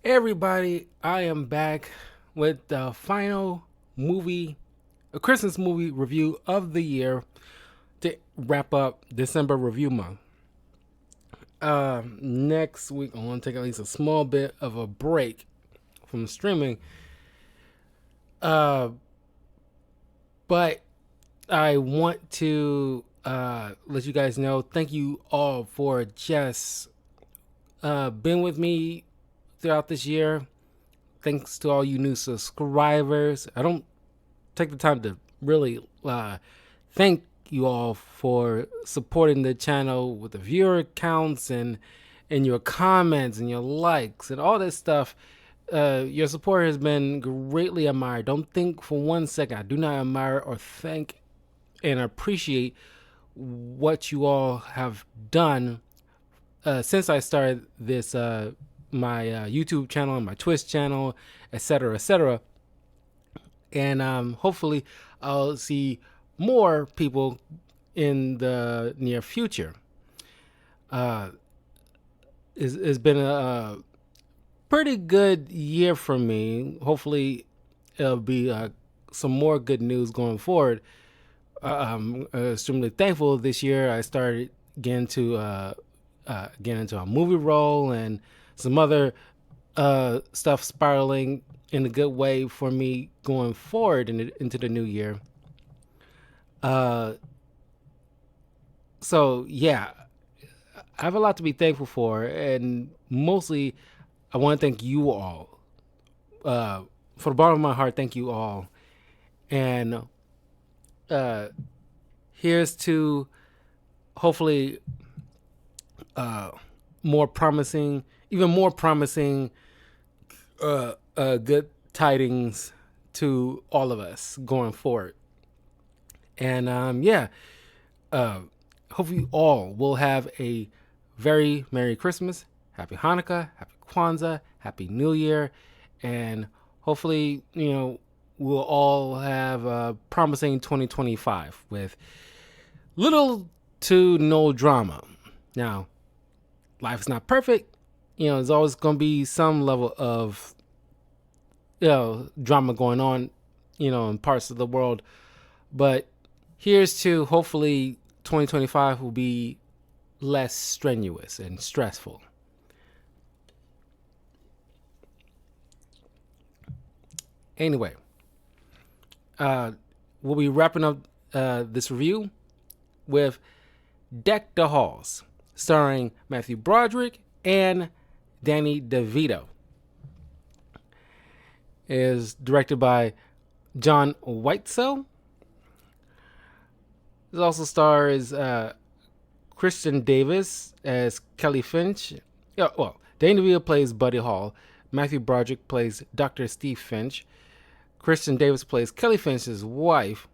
Everybody, I am back with the final movie, a Christmas movie review of the year to wrap up December review month. Next week, I want to take at least a small bit of a break from streaming, uh, but I want to let you guys know thank you all for just being with me throughout this year. Thanks to all you new subscribers. I don't take the time to really thank you all for supporting the channel with the viewer counts and your comments and your likes and all this stuff. Your support has been greatly admired. Don't think for 1 second I do not admire or thank and appreciate what you all have done since I started this my YouTube channel and my Twitch channel, etc., etc. And hopefully I'll see more people in the near future. Uh, it's been a pretty good year for me. Hopefully, it'll be some more good news going forward. I'm extremely thankful this year. I started getting into a movie role and some other stuff spiraling in a good way for me going forward into the new year. Uh, so yeah, I have a lot to be thankful for, and mostly I want to thank you all. For the bottom of my heart, thank you all. And uh, here's to hopefully uh, more promising, even more promising, good tidings to all of us going forward. And yeah, uh, hopefully you all will have a very Merry Christmas, Happy Hanukkah, Happy Kwanzaa, Happy New Year, and hopefully, we'll all have a promising 2025 with little to no drama. Now, life's not perfect. There's always going to be some level of, drama going on, in parts of the world. But here's to hopefully 2025 will be less strenuous and stressful. Anyway, we'll be wrapping up this review with Deck the Halls, starring Matthew Broderick and Danny DeVito. It is directed by John Whitesell. It also stars Christian Davis as Kelly Finch. Yeah, well, Danny DeVito plays Buddy Hall. Matthew Broderick plays Dr. Steve Finch. Christian Davis plays Kelly Finch's wife.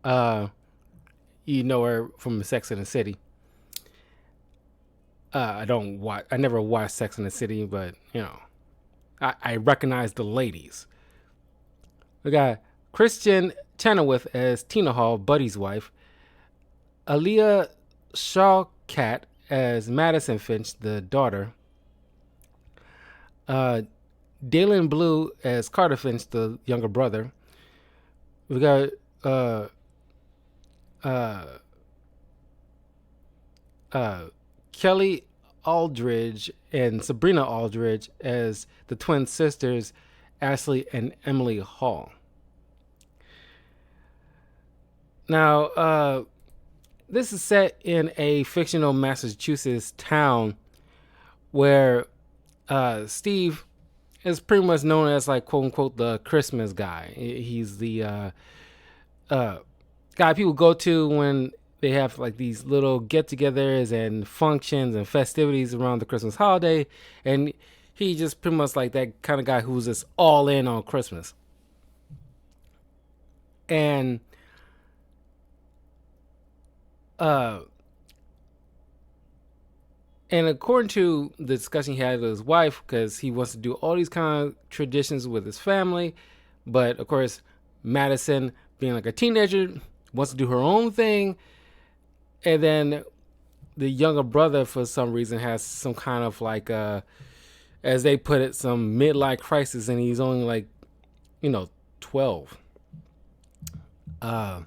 You know her from Sex and the City. I never watched Sex and the City, but I recognize the ladies. We got Kristen Chenoweth as Tina Hall, Buddy's wife. Aaliyah Shawkat as Madison Finch, the daughter. Dalen Blue as Carter Finch, the younger brother. We got Kelly Aldridge and Sabrina Aldridge as the twin sisters, Ashley and Emily Hall. Now, this is set in a fictional Massachusetts town where Steve is pretty much known as, like, quote unquote, the Christmas guy. He's the guy people go to when they have like these little get-togethers and functions and festivities around the Christmas holiday, and he just pretty much like that kind of guy who's just all in on Christmas. And and according to the discussion he had with his wife, because he wants to do all these kind of traditions with his family, but of course Madison, being like a teenager, wants to do her own thing. And then the younger brother, for some reason, has some kind of like as they put it, some midlife crisis, and he's only like, 12. Uh,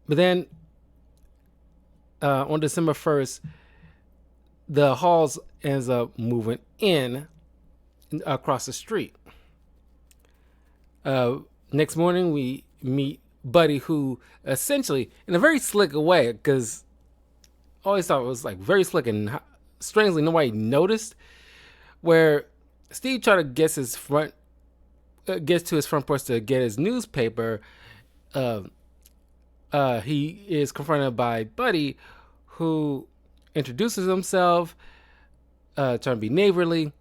but then on December 1st, the Halls ends up moving in across the street. Next morning, we meet Buddy, who essentially, in a very slick way, because I always thought it was like very slick and strangely nobody noticed, where Steve tried to gets to his front porch to get his newspaper. He is confronted by Buddy, who introduces himself, trying to be neighborly,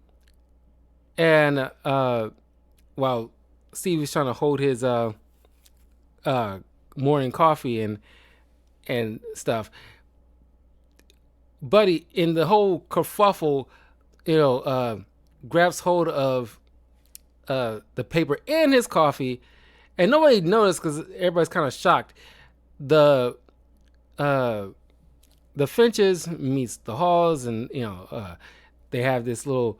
and while Steve is trying to hold his morning coffee and stuff, Buddy, in the whole kerfuffle, grabs hold of the paper and his coffee, and nobody noticed because everybody's kind of shocked. The Finches meets the Halls, and they have this little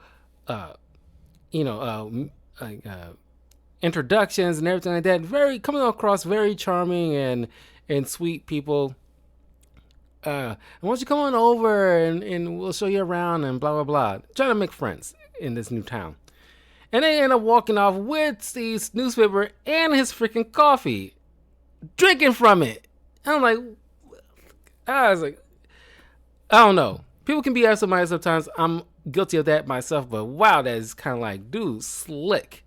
introductions and everything like that. Very coming across very charming and sweet people. Why don't you come on over and we'll show you around and blah blah blah. Trying to make friends in this new town. And they end up walking off with Steve's newspaper and his freaking coffee, drinking from it. And I was like, I don't know. People can be absent-minded sometimes. I'm guilty of that myself, but wow, that is kind of like, dude, slick.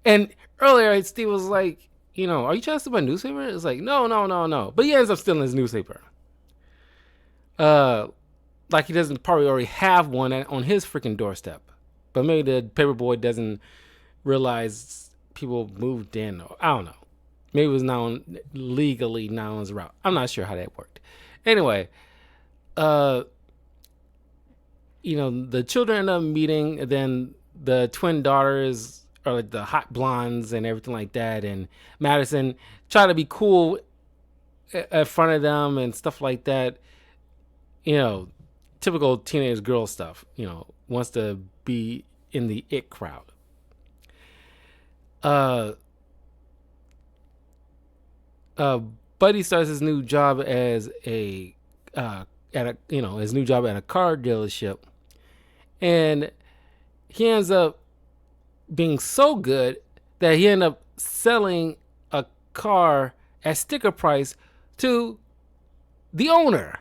And earlier, Steve was like, are you trying to steal my newspaper? It's like, no. But he ends up stealing his newspaper. Like he doesn't probably already have one on his freaking doorstep. But maybe the paperboy doesn't realize people moved in. Or, I don't know. Maybe it was legally not on his route. I'm not sure how that worked. Anyway, the children end up meeting, and then the twin daughters are like the hot blondes and everything like that, and Madison try to be cool in front of them and stuff like that. Typical teenage girl stuff. Wants to be in the it crowd. Buddy starts his new job as his new job at a car dealership, and he ends up being so good that he ended up selling a car at sticker price to the owner.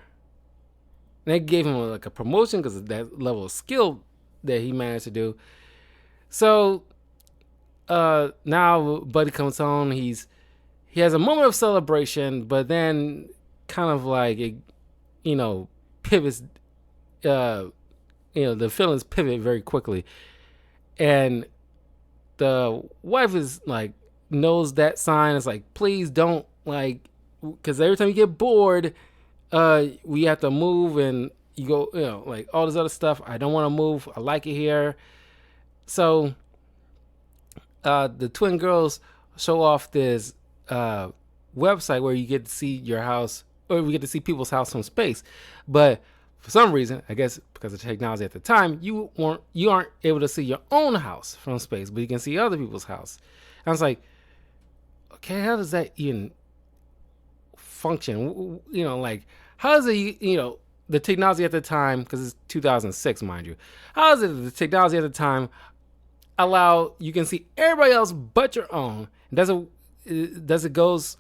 And they gave him like a promotion because of that level of skill that he managed to do. So now Buddy comes home. He has a moment of celebration, but then kind of like it, pivots. The feelings pivot very quickly, and the wife is like knows that sign. It's like, please don't, like, because every time you get bored, we have to move, and you go, like all this other stuff. I don't want to move. I like it here. So the twin girls show off this website where you get to see your house, or we get to see people's house from space. But for some reason, I guess because of technology at the time, you aren't able to see your own house from space, but you can see other people's house. And I was like, okay, how does that even function? Like, how does it, the technology at the time, because it's 2006, mind you, how does it, the technology at the time, allow you can see everybody else but your own? Does it goes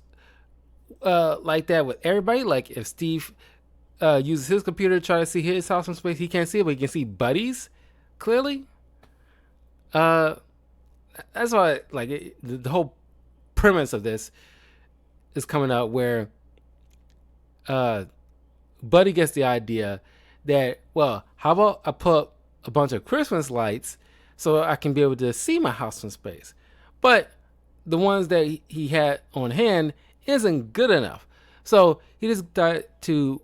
like that with everybody? Like if Steve uses his computer to try to see his house from space, he can't see it, but he can see Buddy's clearly. That's why, like, the whole premise of this is coming out where Buddy gets the idea that, well, how about I put a bunch of Christmas lights so I can be able to see my house from space? But the ones that he had on hand isn't good enough. So he just decided to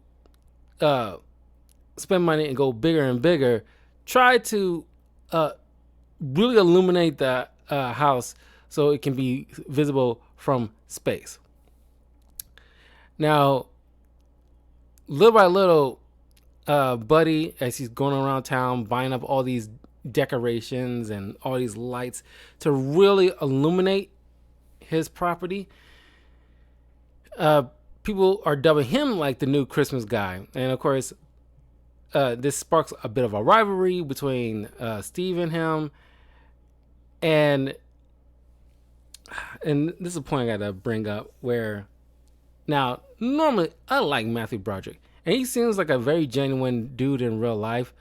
spend money and go bigger and bigger. Try to really illuminate the house so it can be visible from space. Now, little by little, Buddy, as he's going around town buying up all these decorations and all these lights to really illuminate his property. Uh, People are dubbing him like the new Christmas guy, and of course, this sparks a bit of a rivalry between Steve and him, and this is a point I gotta bring up where now normally I like Matthew Broderick, and he seems like a very genuine dude in real life,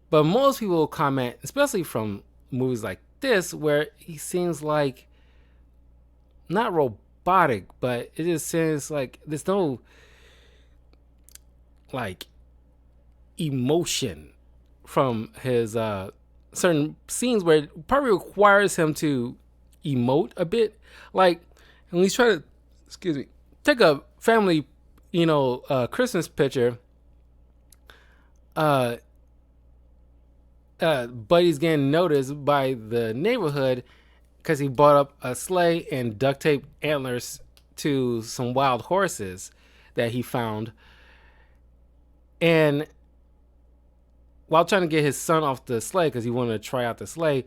but most people will comment, especially from movies like this, where he seems like not robotic, but it just seems like there's no like emotion from his certain scenes where it probably requires him to emote a bit. Like when he's trying to, excuse me, take a family, Christmas picture. Uh, Buddy's getting noticed by the neighborhood because he bought up a sleigh and duct tape antlers to some wild horses that he found. And while trying to get his son off the sleigh because he wanted to try out the sleigh,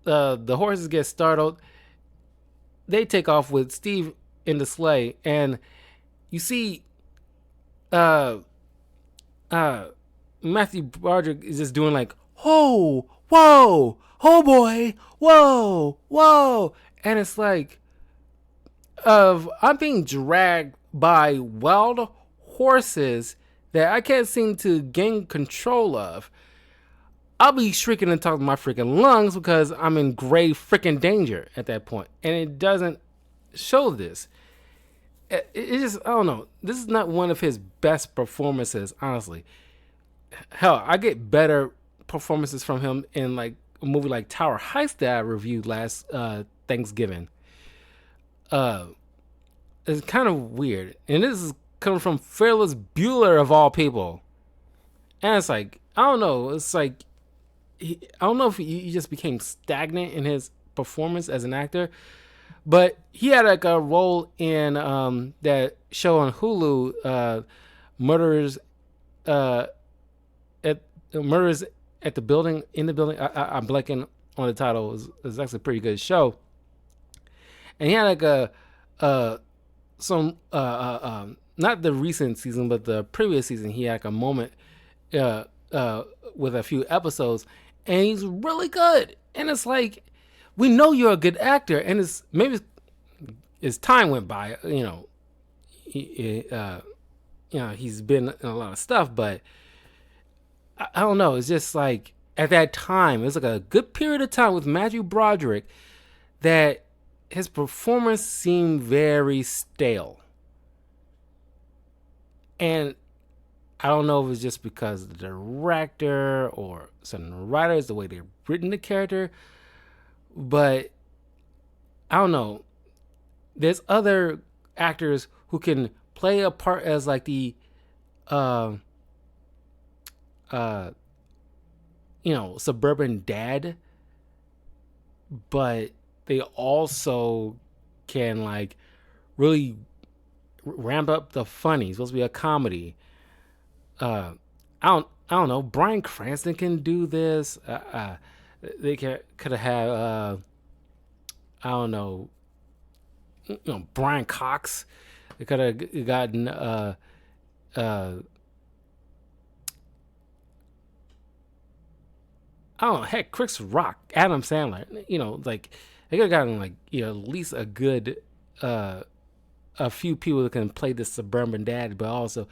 the horses get startled. They take off with Steve in the sleigh, and you see, uh, Matthew Broderick is just doing like, "Oh, whoa, oh boy, whoa, whoa," and it's like, I'm being dragged by wild horses that I can't seem to gain control of. I'll be shrieking and talking my freaking lungs because I'm in grave freaking danger at that point. And it doesn't show this. It just, I don't know. This is not one of his best performances, honestly. Hell, I get better performances from him in like a movie like Tower Heist that I reviewed last Thanksgiving. It's kind of weird. And this is coming from Fearless Bueller of all people. And it's like, I don't know. It's like, I don't know if he just became stagnant in his performance as an actor, but he had like a role in that show on Hulu, Murders, at Murders at the Building, in the Building. I'm blanking on the title. It was actually a pretty good show, and he had like not the recent season, but the previous season. He had like a moment with a few episodes, and he's really good. And it's like, we know you're a good actor, and it's maybe as time went by, he's been in a lot of stuff, but I don't know. It's just like at that time, it was like a good period of time with Matthew Broderick that his performance seemed very stale. And I don't know if it's just because the director or certain writers, the way they've written the character, but I don't know. There's other actors who can play a part as like the, suburban dad, but they also can like really ramp up the funny. It's supposed to be a comedy. I don't know. Bryan Cranston can do this. They could have had I don't know. Brian Cox. They could have gotten I don't know. Heck, Chris Rock, Adam Sandler. Like they could have gotten like at least a few people that can play this suburban dad, but also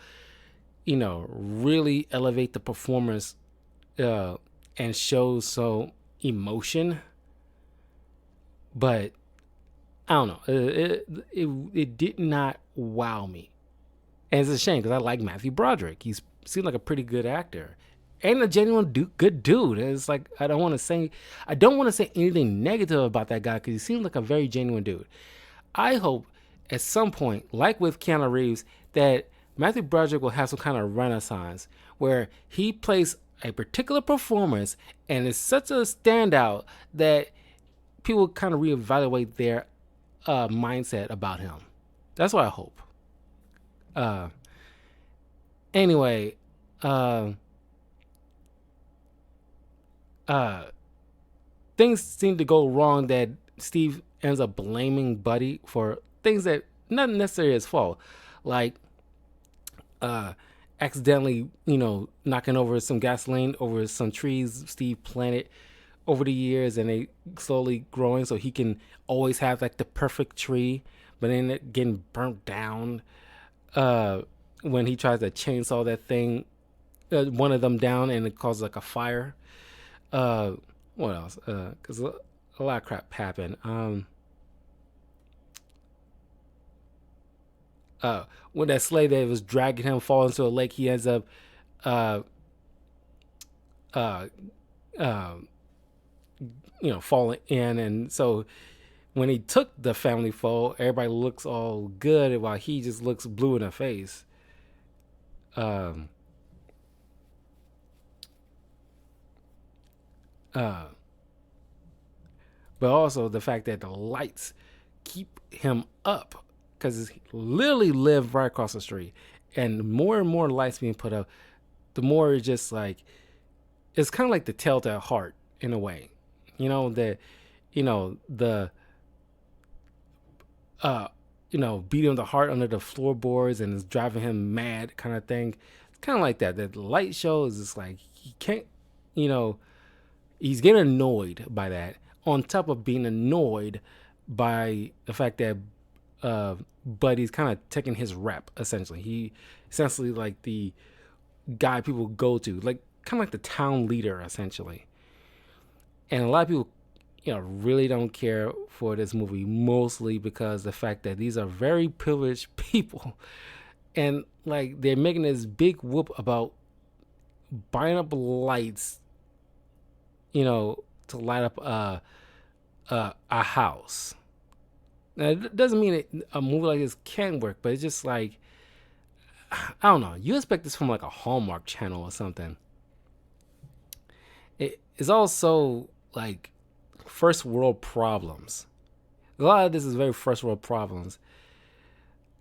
really elevate the performance and show some emotion. But I don't know. It did not wow me, and it's a shame because I like Matthew Broderick. He seemed like a pretty good actor and a genuine good dude. It's like I don't want to say anything negative about that guy because he seems like a very genuine dude. I hope at some point, like with Keanu Reeves, that Matthew Broderick will have some kind of renaissance where he plays a particular performance and is such a standout that people kind of reevaluate their mindset about him. That's what I hope. Anyway, uh, uh, things seem to go wrong that Steve ends up blaming Buddy for things that not necessarily his fault, like uh, accidentally, knocking over some gasoline over some trees Steve planted over the years, and they slowly growing so he can always have like the perfect tree, but then it getting burnt down uh, when he tries to chainsaw that thing, one of them down, and it causes like a fire. Uh, what else? Because a lot of crap happened. When that slave that was dragging him falls into a lake, he ends up uh, uh, uh, falling in, and so when he took the family photo, everybody looks all good while he just looks blue in the face. Um, uh, but also the fact that the lights keep him up because he literally lived right across the street, and more lights being put up, the more it's just like it's kind of like the telltale heart in a way, that the uh beating the heart under the floorboards and it's driving him mad kind of thing. It's kind of like that. The light show is just like he can't, you know, he's getting annoyed by that. On top of being annoyed by the fact that Buddy's kind of taking his rep. Essentially, he essentially like the guy people go to, like kind of like the town leader, essentially. And a lot of people, really don't care for this movie, mostly because the fact that these are very privileged people, and like they're making this big whoop about buying up lights, to light up a house. Now, it doesn't mean a movie like this can't work, but it's just like, I don't know. You expect this from like a Hallmark channel or something. It's also like first world problems. A lot of this is very first world problems.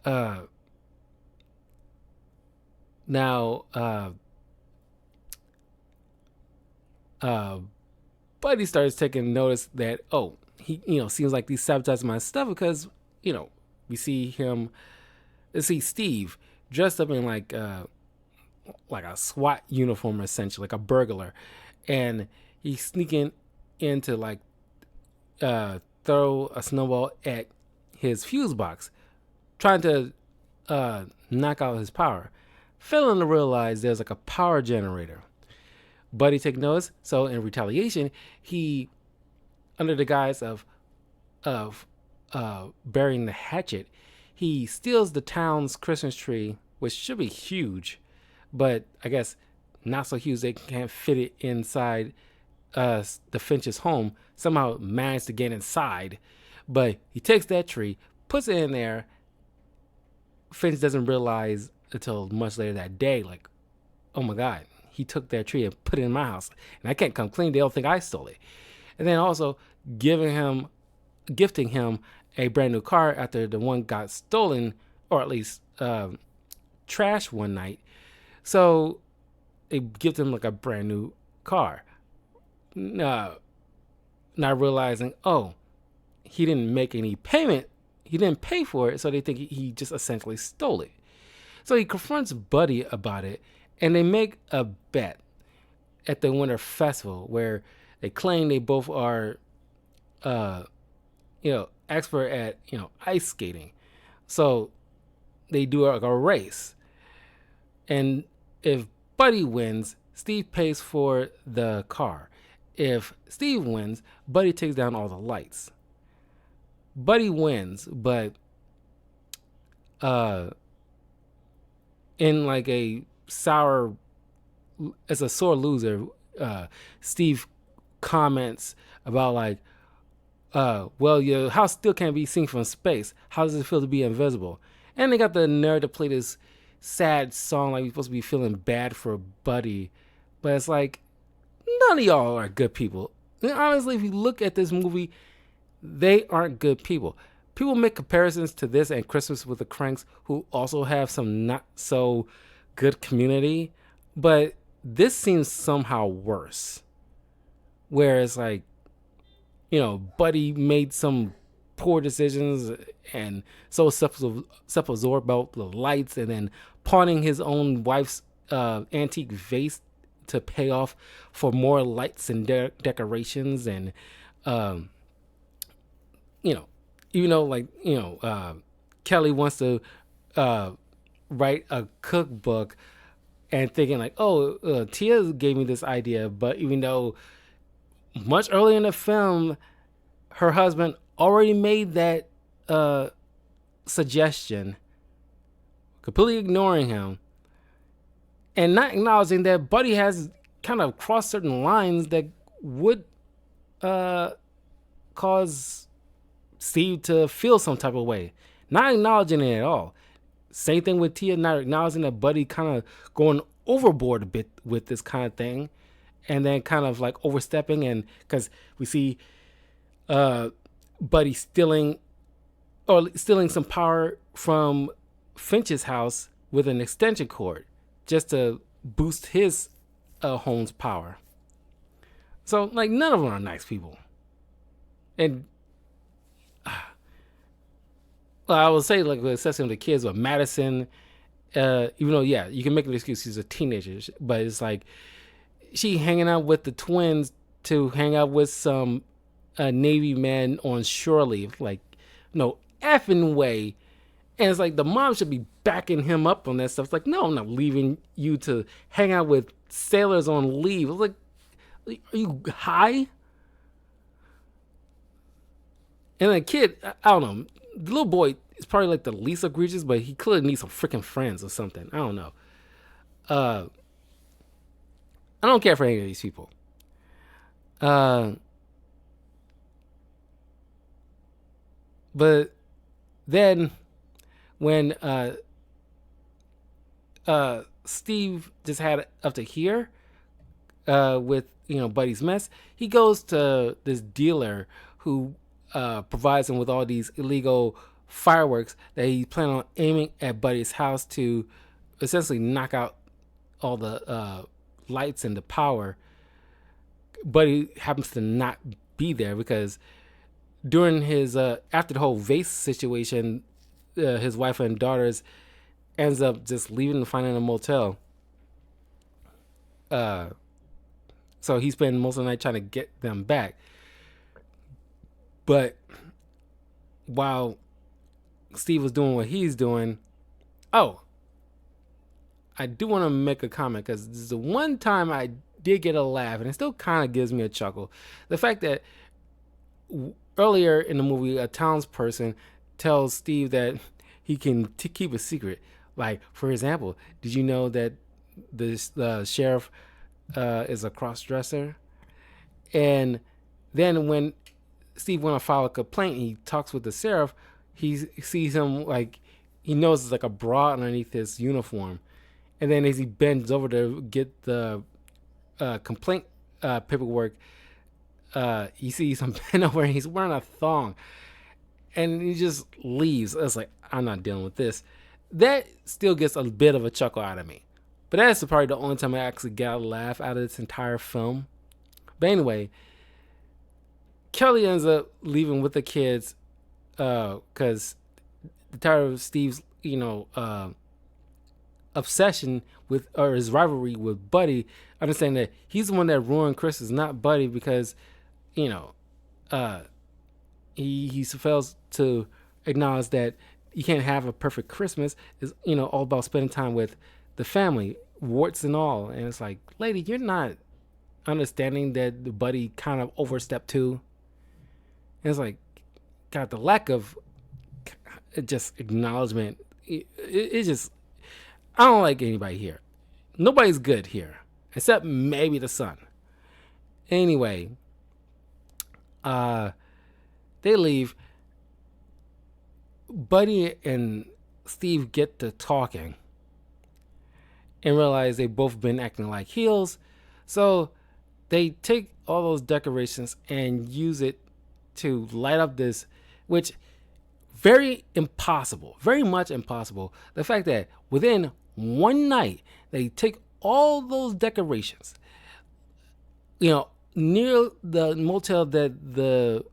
Uh, now, uh, Buddy starts taking notice that, oh, he seems like he's sabotaging my stuff because we see him, let's see Steve dressed up in like a SWAT uniform, essentially like a burglar, and he's sneaking into like throw a snowball at his fuse box, trying to knock out his power, failing to realize there's like a power generator. Buddy take notice, so in retaliation, he, under the guise of burying the hatchet, he steals the town's Christmas tree, which should be huge, but I guess not so huge they can't fit it inside the Finch's home. Somehow managed to get inside, but he takes that tree, puts it in there. Finch doesn't realize until much later that day, like, oh my god, he took that tree and put it in my house, and I can't come clean. They don't think I stole it. And then also gifting him a brand new car after the one got stolen, or at least trashed one night. So they give him like a brand new car. Not realizing, oh, he didn't make any payment. He didn't pay for it, so they think he just essentially stole it. So he confronts Buddy about it, and they make a bet at the Winter Festival where they claim they both are, expert at, ice skating. So they do like a race. And if Buddy wins, Steve pays for the car. If Steve wins, Buddy takes down all the lights. Buddy wins, but in like a sour, as a sore loser, Steve comments about like, well, your house still can't be seen from space. How does it feel to be invisible? And they got the nerve to play this sad song like we're supposed to be feeling bad for Buddy. But it's like, none of y'all are good people. And honestly, if you look at this movie, they aren't good people. People make comparisons to this and Christmas with the Cranks, who also have some not so good community, but this seems somehow worse. Whereas, like, Buddy made some poor decisions and so self-absorbed about the lights, and then pawning his own wife's antique vase to pay off for more lights and decorations, and um, you know, even though, like, Kelly wants to uh, write a cookbook, and thinking like, oh, Tia gave me this idea, but even though much earlier in the film, her husband already made that uh, suggestion, completely ignoring him, and not acknowledging that Buddy has kind of crossed certain lines that would uh, cause Steve to feel some type of way. Not acknowledging it at all. Same thing with Tia, not acknowledging that Buddy kind of going overboard a bit with this kind of thing, and then kind of like overstepping, and because we see Buddy stealing some power from Finch's house with an extension cord just to boost his home's power. So, like, none of them are nice people. And I would say, like, assessing the kids with Madison, even though, yeah, you can make an excuse, she's a teenager, but it's like she hanging out with the twins to hang out with some Navy man on shore leave. Like, no effing way. And it's like the mom should be backing him up on that stuff. It's like, no, I'm not leaving you to hang out with sailors on leave. It's like, are you high? And the kid, I don't know, the little boy is probably like the least egregious, but he clearly needs some freaking friends or something. I don't know. I don't care for any of these people. But then when Steve just had up to here with Buddy's mess, he goes to this dealer who provides him with all these illegal fireworks that he's planning on aiming at Buddy's house to essentially knock out all the lights and the power. Buddy happens to not be there because during his after the whole vase situation, his wife and daughters ends up just leaving and finding a motel. So he spent most of the night trying to get them back. But while Steve was doing what he's doing, I do want to make a comment because this is the one time I did get a laugh, and it still kind of gives me a chuckle. The fact that earlier in the movie, a townsperson tells Steve that he can keep a secret. Like, for example, did you know that the sheriff is a cross-dresser? And then when Steve went to file a complaint, he talks with the sheriff. He sees him, like, he knows it's like a bra underneath his uniform. And then as he bends over to get the complaint paperwork, you see him bend over and he's wearing a thong. And he just leaves. It's like, I'm not dealing with this. That still gets a bit of a chuckle out of me. But that's probably the only time I actually got a laugh out of this entire film. But anyway, Kelly ends up leaving with the kids because tired of Steve's, obsession with, or his rivalry with Buddy. Understanding that he's the one that ruined Christmas, not Buddy, because he fails to acknowledge that you can't have a perfect Christmas. Is all about spending time with the family, warts and all. And it's like, lady, you're not understanding that the Buddy kind of overstepped too. And it's like, God, the lack of just acknowledgement. It just, I don't like anybody here. Nobody's good here, except maybe the son. Anyway, they leave. Buddy and Steve get to talking and realize they've both been acting like heels. So they take all those decorations and use it to light up this, which very impossible, very much impossible. The fact that within one night. They take all those decorations, near the motel that the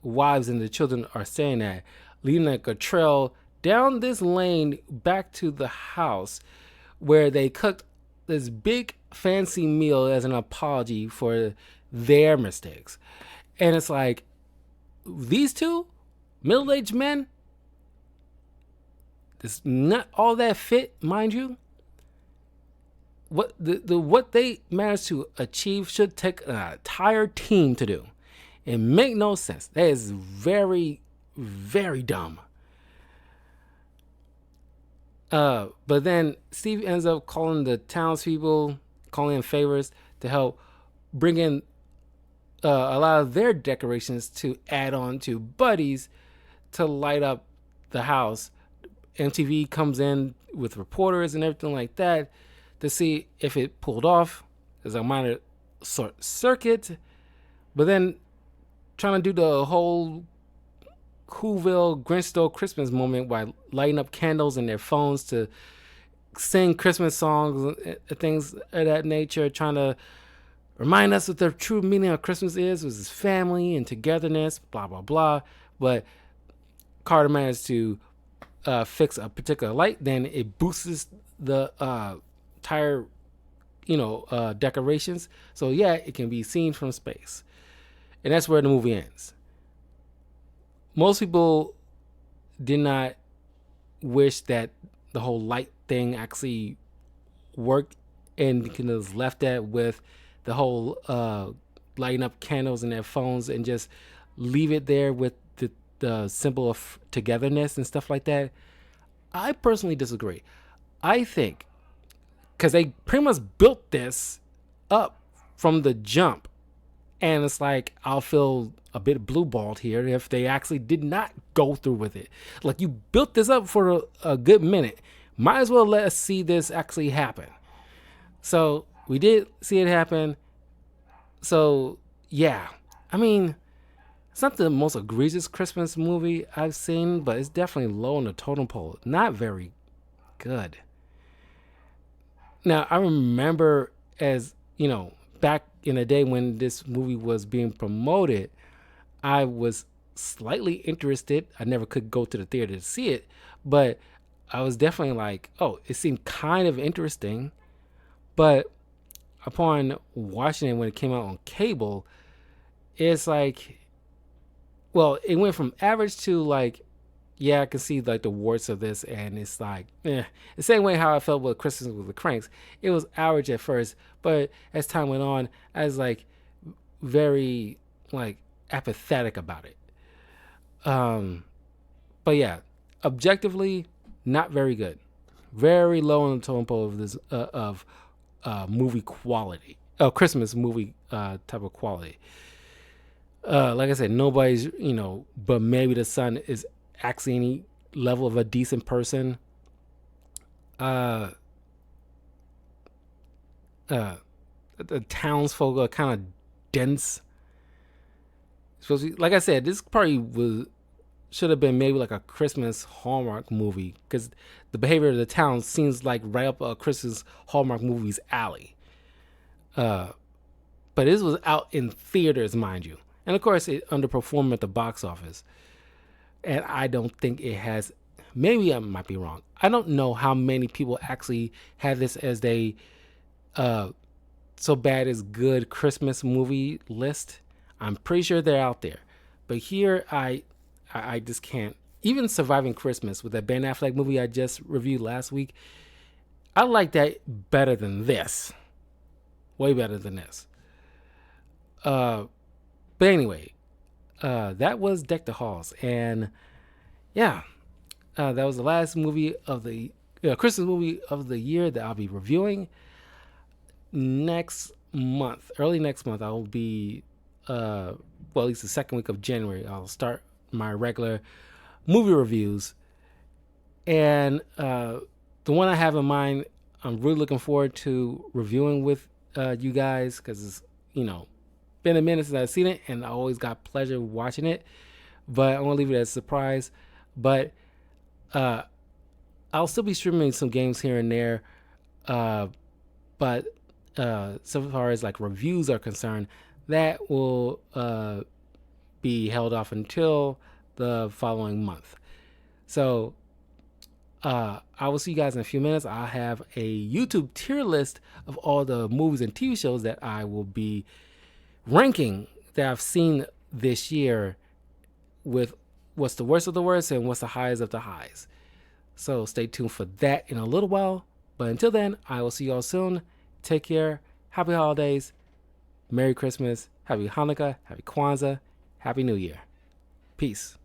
wives and the children are staying at, leading like a trail down this lane back to the house where they cooked this big fancy meal as an apology for their mistakes. And it's like, these two middle-aged men, it's not all that fit, mind you. What what they managed to achieve should take an entire team to do. It make no sense. That is very, very dumb. But then Steve ends up calling the townspeople, calling in favors to help bring in a lot of their decorations to add on to Buddy's to light up the house. MTV comes in with reporters and everything like that to see if it pulled off. There's a minor circuit, but then trying to do the whole Whoville Grinch Stole Christmas moment by lighting up candles in their phones to sing Christmas songs and things of that nature, trying to remind us what the true meaning of Christmas is, was his family and togetherness, blah, blah, blah. But Carter managed to fix a particular light, then it boosts the entire, decorations. So yeah, it can be seen from space. And that's where the movie ends. Most people did not wish that the whole light thing actually worked, and kind of left that with the whole lighting up candles in their phones and just leave it there with the symbol of togetherness and stuff like that. I personally disagree. I think because they pretty much built this up from the jump, and it's like, I'll feel a bit blue-balled here if they actually did not go through with it. Like, you built this up for a good minute. Might as well let us see this actually happen. So we did see it happen. So yeah, I mean, it's not the most egregious Christmas movie I've seen, but it's definitely low on the totem pole. Not very good. Now, I remember, as back in the day when this movie was being promoted, I was slightly interested. I never could go to the theater to see it, but I was definitely like, oh, it seemed kind of interesting. But upon watching it when it came out on cable, it's like, well, it went from average to like, yeah, I can see like the warts of this, and it's like, the same way how I felt with Christmas with the Cranks. It was average at first, but as time went on, I was like very like apathetic about it. But yeah, objectively, not very good. Very low on the totem pole of this of movie quality. Christmas movie type of quality. Like I said, nobody's, but maybe the son is actually any level of a decent person. The townsfolk are kind of dense. Supposed to be, like I said, this probably should have been maybe like a Christmas Hallmark movie, because the behavior of the town seems like right up a Christmas Hallmark movie's alley. But this was out in theaters, mind you. And of course, it underperformed at the box office. And I don't think it has, maybe I might be wrong. I don't know how many people actually have this as they so bad is good Christmas movie list. I'm pretty sure they're out there. But here, I just can't. Even Surviving Christmas with that Ben Affleck movie I just reviewed last week, I like that better than this. Way better than this. But anyway, that was Deck the Halls. And yeah, that was the last movie of the Christmas movie of the year that I'll be reviewing. Next month, early next month, I will be, at least the second week of January, I'll start my regular movie reviews. And the one I have in mind, I'm really looking forward to reviewing with you guys, because it's, been a minute since I've seen it, and I always got pleasure watching it. But I want to leave it as a surprise. But I'll still be streaming some games here and there, uh, but so far as like reviews are concerned, that will be held off until the following month. So I will see you guys in a few minutes. I have a YouTube tier list of all the movies and TV shows that I will be ranking that I've seen this year, with what's the worst of the worst and what's the highest of the highs. So stay tuned for that in a little while. But until then, I will see you all soon. Take care. Happy holidays. Merry Christmas. Happy Hanukkah. Happy Kwanzaa. Happy New Year. Peace.